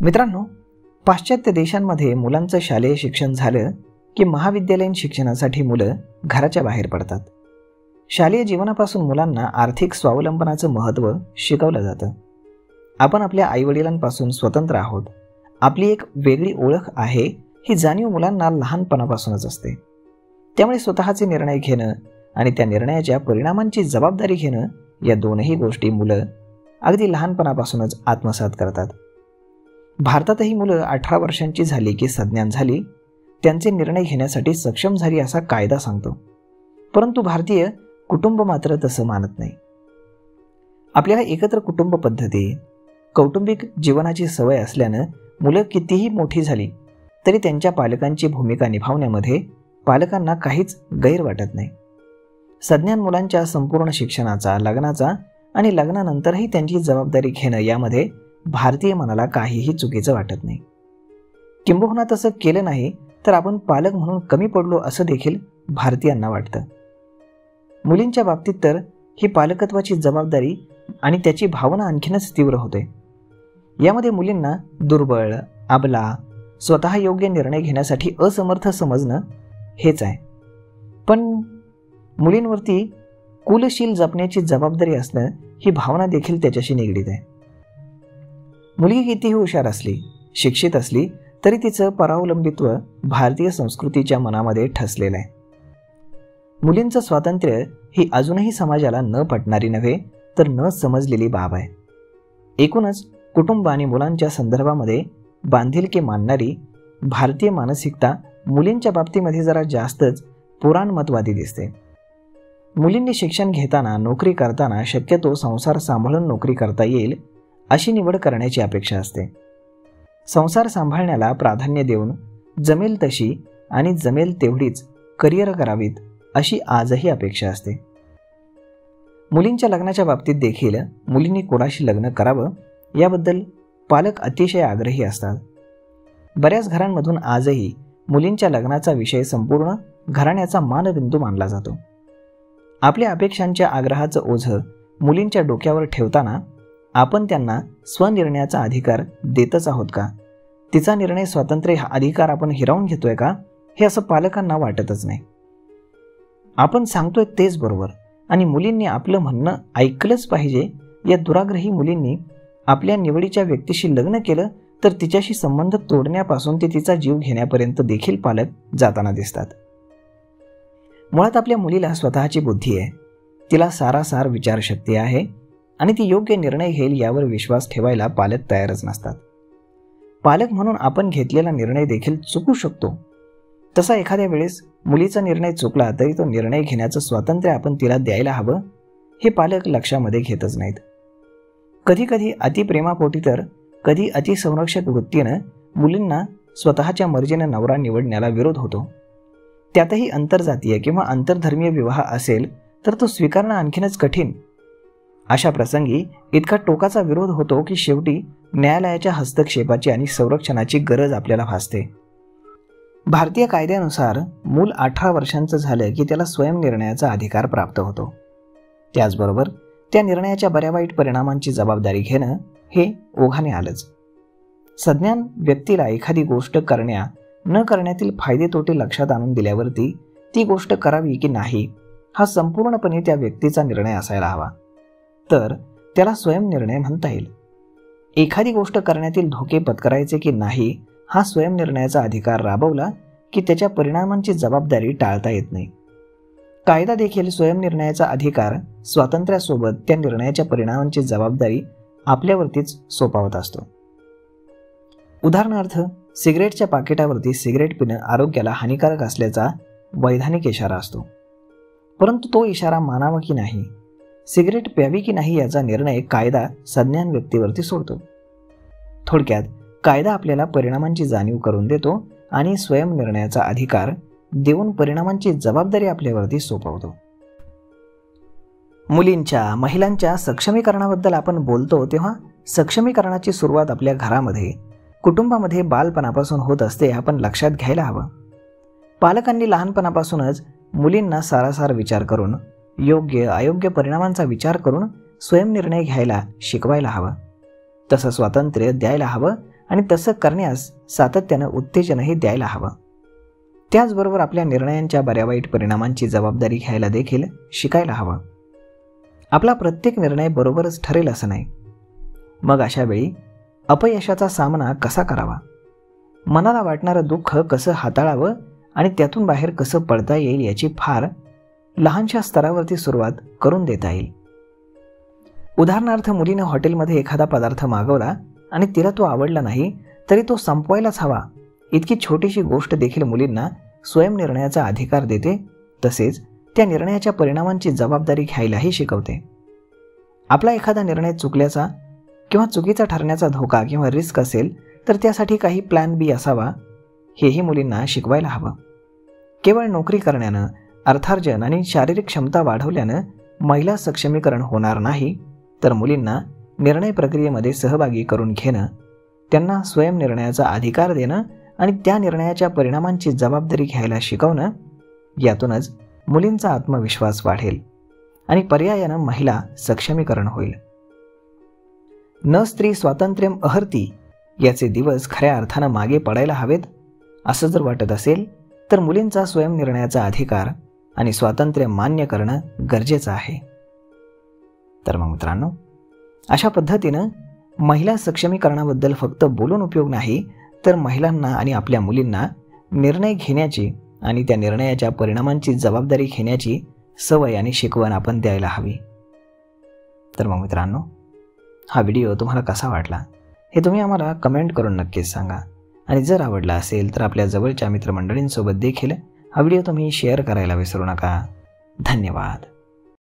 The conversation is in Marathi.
मित्रांनो, पाश्चात्य देशांमध्ये मुलांचं शालेय शिक्षण झालं की महाविद्यालयीन शिक्षणासाठी मुलं घराच्या बाहेर पडतात. शालेय जीवनापासून मुलांना आर्थिक स्वावलंबनाचं महत्त्व शिकवलं जातं. आपण आपल्या आईवडिलांपासून स्वतंत्र आहोत, आपली एक वेगळी ओळख आहे ही जाणीव मुलांना लहानपणापासूनच असते. त्यामुळे स्वतःचे निर्णय घेणं आणि त्या निर्णयाच्या परिणामांची जबाबदारी घेणं या दोनही गोष्टी मुलं अगदी लहानपणापासूनच आत्मसात करतात. भारतातही मुलं 18 वर्षांची झाली की सज्ञान झाली, त्यांचे निर्णय घेण्यासाठी सक्षम झाली असा कायदा सांगतो. परंतु भारतीय कुटुंब मात्र तसं मानत नाही. आपल्याला एकत्र कुटुंब पद्धती, कौटुंबिक जीवनाची सवय असल्यानं मुलं कितीही मोठी झाली तरी त्यांच्या पालकांची भूमिका निभावण्यामध्ये पालकांना काहीच गैर वाटत नाही. सज्ञान मुलांच्या संपूर्ण शिक्षणाचा, लग्नाचा आणि लग्नानंतरही त्यांची जबाबदारी घेणं यामध्ये भारतीय मनाला काहीही चुकीचं वाटत नाही. किंबहुना तसं केलं नाही तर आपण पालक म्हणून कमी पडलो असं देखील भारतीयांना वाटतं. मुलींच्या बाबतीत तर ही पालकत्वाची जबाबदारी आणि त्याची भावना आणखीनच तीव्र होते. यामध्ये मुलींना दुर्बळ, अबला, स्वतः योग्य निर्णय घेण्यासाठी असमर्थ समजणं हेच आहे. पण मुलींवरती कुलशील जपण्याची जबाबदारी असणं ही भावना देखील त्याच्याशी निगडीत आहे. मुलगी कितीही हुशार असली, शिक्षित असली तरी तिचं परावलंबित्व भारतीय संस्कृतीच्या मनामध्ये ठसलेलं आहे. मुलींचं स्वातंत्र्य ही अजूनही समाजाला न पटणारी नव्हे तर न समजलेली बाब आहे. एकूणच कुटुंब आणि मुलांच्या संदर्भामध्ये बांधिलकी मानणारी भारतीय मानसिकता मुलींच्या बाबतीमध्ये जरा जास्तच पुराणमतवादी दिसते. मुलींनी शिक्षण घेताना, नोकरी करताना शक्यतो संसार सांभाळून नोकरी करता येईल अशी निवड करण्याची अपेक्षा असते. संसार सांभाळण्याला प्राधान्य देऊन जमेल तशी आणि जमेल तेवढीच करिअर करावीत अशी आजही अपेक्षा असते. मुलींच्या लग्नाच्या बाबतीत देखील मुलींनी कोणाशी लग्न करावं याबद्दल पालक अतिशय आग्रही असतात. बऱ्याच घरांमधून आजही मुलींच्या लग्नाचा विषय संपूर्ण घराण्याचा मानबिंदू मानला जातो. आपल्या अपेक्षांच्या आग्रहाचं ओझं मुलींच्या डोक्यावर ठेवताना आपण त्यांना स्वनिर्णयाचा अधिकार देतच आहोत का? तिचा निर्णय स्वातंत्र्य हा अधिकार आपण हिरावून घेतोय का? हे असं पालकांना वाटतच नाही. आपण सांगतोय तेच बरोबर आणि मुलींनी आपलं म्हणणं ऐकलंच पाहिजे या दुराग्रही मुलींनी आपल्या निवडीच्या व्यक्तीशी लग्न केलं तर तिच्याशी संबंध तोडण्यापासून ते तिचा जीव घेण्यापर्यंत देखील पालक जाताना दिसतात. मुळात आपल्या मुलीला स्वतःची बुद्धी आहे, तिला सारासार विचारशक्ती आहे आणि ती योग्य निर्णय घेईल यावर विश्वास ठेवायला पालक तयारच नसतात. पालक म्हणून आपण घेतलेला निर्णय देखील चुकू शकतो. तसा एखाद्या वेळेस मुलीचा निर्णय चुकला तरी तो निर्णय घेण्याचं स्वातंत्र्य आपण तिला द्यायला हवं हे पालक लक्षामध्ये घेतच नाहीत. कधी अतिप्रेमापोटी तर कधी अतिसंरक्षक वृत्तीनं मुलींना स्वतःच्या मर्जीनं नवरा निवडण्याला विरोध होतो. त्यातही आंतरजातीय किंवा आंतरधर्मीय विवाह असेल तर तो स्वीकारणं आणखीनच कठीण. अशा प्रसंगी इतका टोकाचा विरोध होतो की शेवटी न्यायालयाच्या हस्तक्षेपाची आणि संरक्षणाची गरज आपल्याला भासते. भारतीय कायद्यानुसार मूल 18 वर्षांचं झालं की त्याला स्वयंनिर्णयाचा अधिकार प्राप्त होतो. त्याचबरोबर त्या निर्णयाच्या बऱ्या वाईट परिणामांची जबाबदारी घेणं हे ओघाने आलंच. सज्ञान व्यक्तीला एखादी गोष्ट करण्या न करण्यातील फायदे तोटे लक्षात आणून दिल्यावरती ती गोष्ट करावी की नाही हा संपूर्णपणे त्या व्यक्तीचा निर्णय असायला हवा, तर त्याला स्वयंनिर्णय म्हणता येईल. एखादी गोष्ट करण्यातील धोके पत्करायचे की नाही हा स्वयंनिर्णयाचा अधिकार राबवला की त्याच्या परिणामांची जबाबदारी टाळता येत नाही. कायदा देखील स्वयंनिर्णयाचा अधिकार स्वातंत्र्यासोबत त्या निर्णयाच्या परिणामांची जबाबदारी आपल्यावरतीच सोपवत असतो. उदाहरणार्थ, सिगरेटच्या पाकिटावरती सिगरेट पिणं आरोग्याला हानिकारक असल्याचा वैधानिक इशारा असतो. परंतु तो इशारा मानावा की नाही, सिगरेट प्यावी की नाही याचा निर्णय कायदा सज्ञान व्यक्तीवरती सोडतो. थोडक्यात कायदा आपल्याला परिणामांची जाणीव करून देतो आणि स्वयंनिर्णयाचा अधिकार देऊन परिणामांची जबाबदारी आपल्यावरती सोपवतो. मुलींच्या, महिलांच्या सक्षमीकरणाबद्दल आपण बोलतो तेव्हा सक्षमीकरणाची सुरुवात आपल्या घरामध्ये, कुटुंबामध्ये बालपणापासून होत असते आपण लक्षात घ्यायला हवं. पालकांनी लहानपणापासूनच मुलींना सारासार विचार करून, योग्य अयोग्य परिणामांचा विचार करून स्वयंनिर्णय घ्यायला शिकवायला हवं. तसं स्वातंत्र्य द्यायला हवं आणि तसं करण्यास सातत्यानं उत्तेजनही द्यायला हवं. त्याचबरोबर आपल्या निर्णयांच्या बऱ्यावाईट परिणामांची जबाबदारी घ्यायला देखील शिकायला हवं. आपला प्रत्येक निर्णय बरोबरच ठरेल असं नाही. मग अशा वेळी अपयशाचा सामना कसा करावा, मनाला वाटणारं दुःख कसं हाताळावं आणि त्यातून बाहेर कसं पडता येईल याची फार लहानशा स्तरावरती सुरुवात करून देता येईल. उदाहरणार्थ, मुलीनं हॉटेलमध्ये एखादा पदार्थ मागवला आणि तिला तो आवडला नाही तरी तो संपवायलाच हवा, इतकी छोटीशी गोष्ट देखील मुलींना स्वयंनिर्णयाचा अधिकार देते. तसेच त्या निर्णयाच्या परिणामांची जबाबदारी घ्यायलाही शिकवते. आपला एखादा निर्णय चुकल्याचा किंवा चुकीचा ठरण्याचा धोका किंवा रिस्क असेल तर त्यासाठी काही प्लॅन बी असावा, हेही मुलींना शिकवायला हवं. केवळ नोकरी करण्यानं, अर्थार्जन आणि शारीरिक क्षमता वाढवल्यानं महिला सक्षमीकरण होणार नाही, तर मुलींना निर्णय प्रक्रियेमध्ये सहभागी करून घेणं, त्यांना स्वयंनिर्णयाचा अधिकार देणं आणि त्या निर्णयाच्या परिणामांची जबाबदारी घ्यायला शिकवणं, यातूनच मुलींचा आत्मविश्वास वाढेल आणि पर्यायानं महिला सक्षमीकरण होईल. न स्त्री स्वातंत्र्यम अहर्ती याचे दिवस खऱ्या अर्थानं मागे पडायला हवेत असं जर वाटत असेल तर मुलींचा स्वयंनिर्णयाचा अधिकार आणि स्वातंत्र्य मान्य करणं गरजेचं आहे. तर मग मित्रांनो, अशा पद्धतीनं महिला सक्षमीकरणाबद्दल फक्त बोलून उपयोग नाही, तर महिलांना आणि आपल्या मुलींना निर्णय घेण्याची आणि त्या निर्णयाच्या परिणामांची जबाबदारी घेण्याची सवय आणि शिकवण आपण द्यायला हवी. तर मग मित्रांनो, हा व्हिडिओ तुम्हाला कसा वाटला हे तुम्ही आम्हाला कमेंट करून नक्कीच सांगा. आणि जर आवडला असेल तर आपल्या जवळच्या मित्रमंडळींसोबत देखील हा व्हिडिओ तुम्ही शेअर करायला विसरू नका. धन्यवाद.